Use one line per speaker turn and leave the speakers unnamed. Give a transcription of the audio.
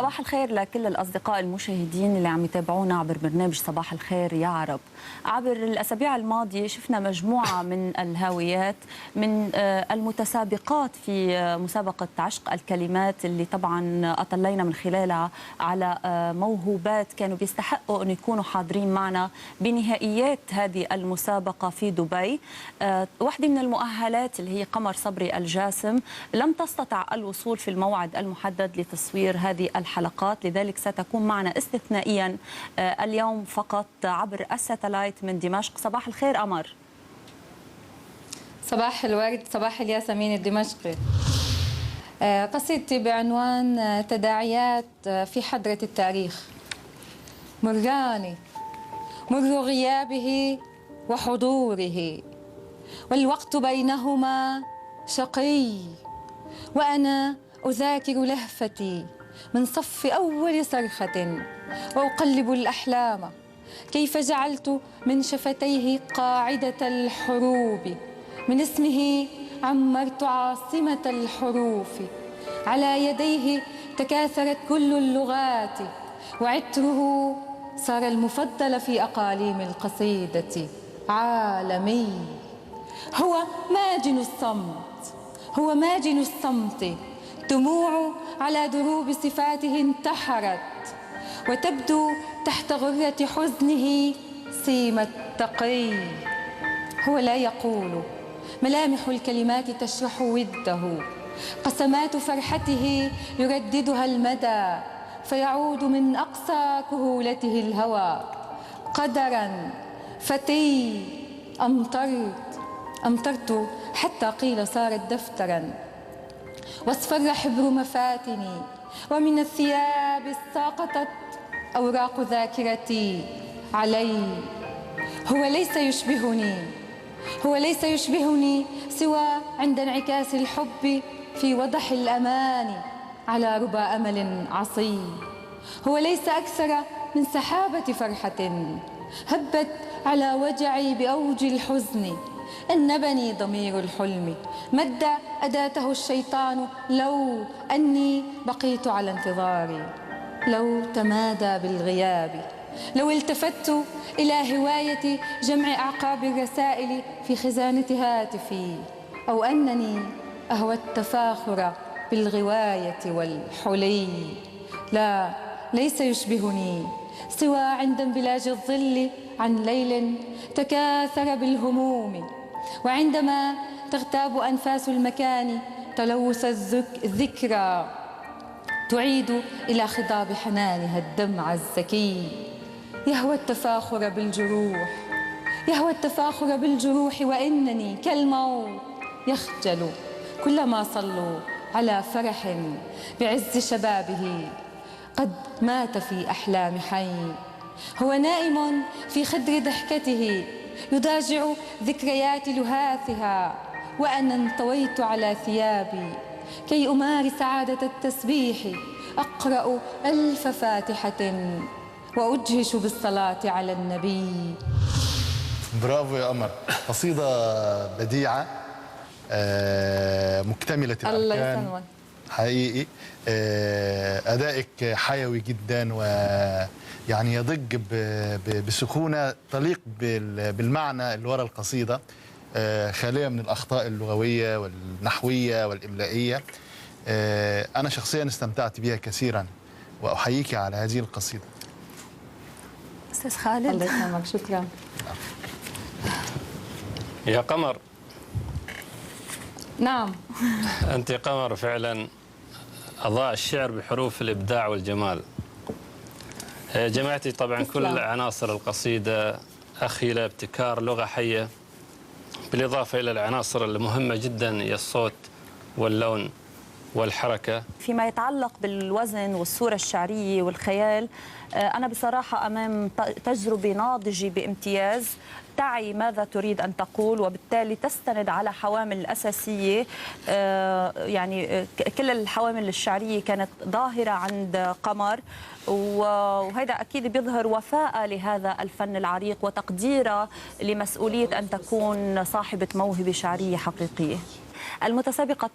صباح الخير لكل الأصدقاء المشاهدين اللي عم يتابعونا عبر برنامج صباح الخير يا عرب. عبر الأسابيع الماضية شفنا مجموعة من الهاويات من المتسابقات في مسابقة عشق الكلمات اللي طبعا أطلينا من خلالها على موهوبات كانوا بيستحقوا أن يكونوا حاضرين معنا بنهائيات هذه المسابقة في دبي. واحدة من المؤهلات اللي هي قمر صبري الجاسم لم تستطع الوصول في الموعد المحدد لتصوير هذه الحلقات، لذلك ستكون معنا استثنائيا اليوم فقط عبر الساتلايت من دمشق. صباح الخير قمر.
صباح الورد، صباح الياسمين الدمشقي. قصيدتي بعنوان تداعيات في حضرة التاريخ. مراني مر غيابه وحضوره، والوقت بينهما شقي، وأنا أذاكر لهفتي من صف أول صرخة، وأقلب الأحلام كيف جعلت من شفتيه قاعدة الحروب، من اسمه عمرت عاصمة الحروف، على يديه تكاثرت كل اللغات، وعطره صار المفضل في أقاليم القصيدة. عالمي، هو ماجن الصمت، هو ماجن الصمت، دموع على دروب صفاته انتحرت، وتبدو تحت غرة حزنه سيم التقي. هو لا يقول، ملامح الكلمات تشرح وده، قسمات فرحته يرددها المدى، فيعود من أقصى كهولته الهوى. قدرا فتي أمطرت حتى قيل صارت دفترا، واصفر حبر مفاتني، ومن الثياب ساقطت أوراق ذاكرتي علي. هو ليس يشبهني، هو ليس يشبهني سوى عند انعكاس الحب في وضح الأمان على ربى أمل عصي. هو ليس أكثر من سحابة فرحة هبت على وجعي بأوج الحزن. أنبني ضمير الحلم، مد أداته الشيطان، لو أني بقيت على انتظاري، لو تمادى بالغياب، لو التفت إلى هواية جمع أعقاب الرسائل في خزانة هاتفي، أو أنني أهوى التفاخر بالغواية والحلي. لا، ليس يشبهني سوى عند انبلاج الظل عن ليل تكاثر بالهموم، وعندما تغتاب أنفاس المكان تلوث الذكرى، تعيد إلى خضاب حنانها الدمع الزكي. يهوى التفاخر بالجروح، يهوى التفاخر بالجروح، وإنني كالموت يخجل كلما صلوا على فرح بعز شبابه قد مات في أحلام حي. هو نائم في خدر ضحكته يضاجع ذكريات لهاثها، وأنا انطويت على ثيابي كي أمارس عادة التسبيح، أقرأ 1000 فاتحة وأجهش بالصلاة على النبي.
برافو يا قمر، قصيدة بديعة مكتملة الأركان.
الله يسلمك.
حقيقي أدائك حيوي جدا، ويعني يضج بسخونة تليق بالمعنى اللي وراء القصيدة، خالية من الأخطاء اللغوية والنحوية والإملائية. أنا شخصيا استمتعت بها كثيرا، وأحييك على هذه القصيدة.
أستاذ خالد.
الله يسلمك، شكرا.
يا قمر.
نعم.
أنت قمر فعلا، أضاء الشعر بحروف الإبداع والجمال. جمعتي طبعا كل عناصر القصيدة، أخيلة، ابتكار، لغة حية، بالإضافة إلى العناصر المهمة جدا هي الصوت واللون والحركة.
فيما يتعلق بالوزن والصورة الشعرية والخيال، أنا بصراحة أمام تجربة ناضجة بامتياز، تعي ماذا تريد أن تقول، وبالتالي تستند على حوامل الأساسية. يعني كل الحوامل الشعرية كانت ظاهرة عند قمر، وهذا أكيد بيظهر وفاء لهذا الفن العريق وتقديرها لمسؤولية أن تكون صاحبة موهبة شعرية حقيقية. المتسابقة